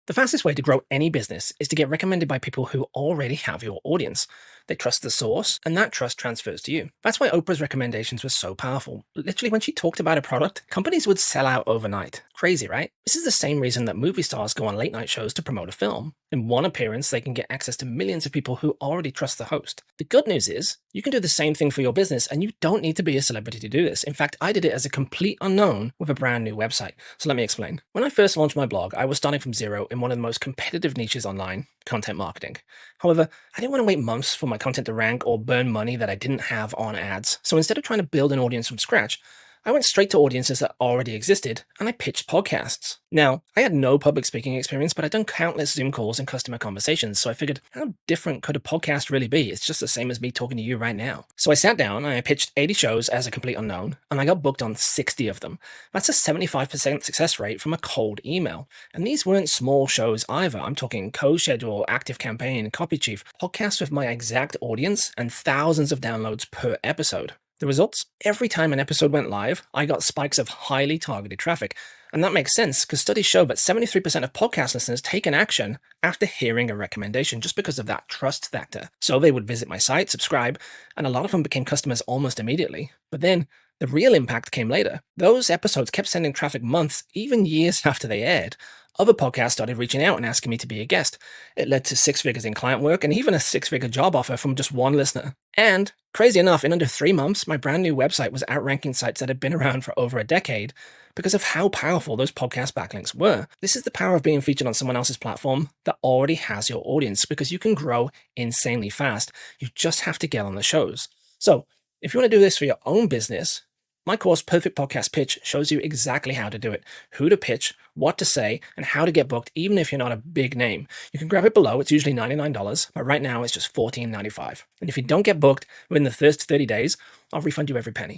The fastest way to grow any business is to get recommended by people who already have your audience. They trust the source, and that trust transfers to you. That's why Oprah's recommendations were so powerful. Literally, when she talked about a product, companies would sell out overnight. Crazy, right? This is the same reason that movie stars go on late night shows to promote a film. In one appearance, they can get access to millions of people who already trust the host. The good news is, you can do the same thing for your business, and you don't need to be a celebrity to do this. In fact, I did it as a complete unknown with a brand new website. So let me explain. When I first launched my blog, I was starting from zero in one of the most competitive niches online, content marketing. However, I didn't want to wait months for my content to rank or burn money that I didn't have on ads. So instead of trying to build an audience from scratch, I went straight to audiences that already existed, and I pitched podcasts. Now, I had no public speaking experience, but I'd done countless Zoom calls and customer conversations, so I figured, how different could a podcast really be? It's just the same as me talking to you right now. So I sat down and I pitched 80 shows as a complete unknown, and I got booked on 60 of them. That's a 75% success rate from a cold email. And these weren't small shows either. I'm talking co-schedule, active campaign, copy chief, podcasts with my exact audience, and thousands of downloads per episode. The results? Every time an episode went live, I got spikes of highly targeted traffic. And that makes sense because studies show that 73% of podcast listeners take an action after hearing a recommendation just because of that trust factor. So they would visit my site, subscribe, and a lot of them became customers almost immediately. But then the real impact came later. Those episodes kept sending traffic months, even years after they aired. Other podcasts started reaching out and asking me to be a guest. It led to 6 figures in client work and even a 6-figure job offer from just one listener. And, crazy enough, in under 3 months, my brand new website was outranking sites that had been around for over a decade because of how powerful those podcast backlinks were. This is the power of being featured on someone else's platform that already has your audience, because you can grow insanely fast. You just have to get on the shows. So, if you want to do this for your own business, my course, Perfect Podcast Pitch, shows you exactly how to do it, who to pitch, what to say, and how to get booked, even if you're not a big name. You can grab it below. It's usually $99, but right now it's just $14.95. And if you don't get booked within the first 30 days, I'll refund you every penny.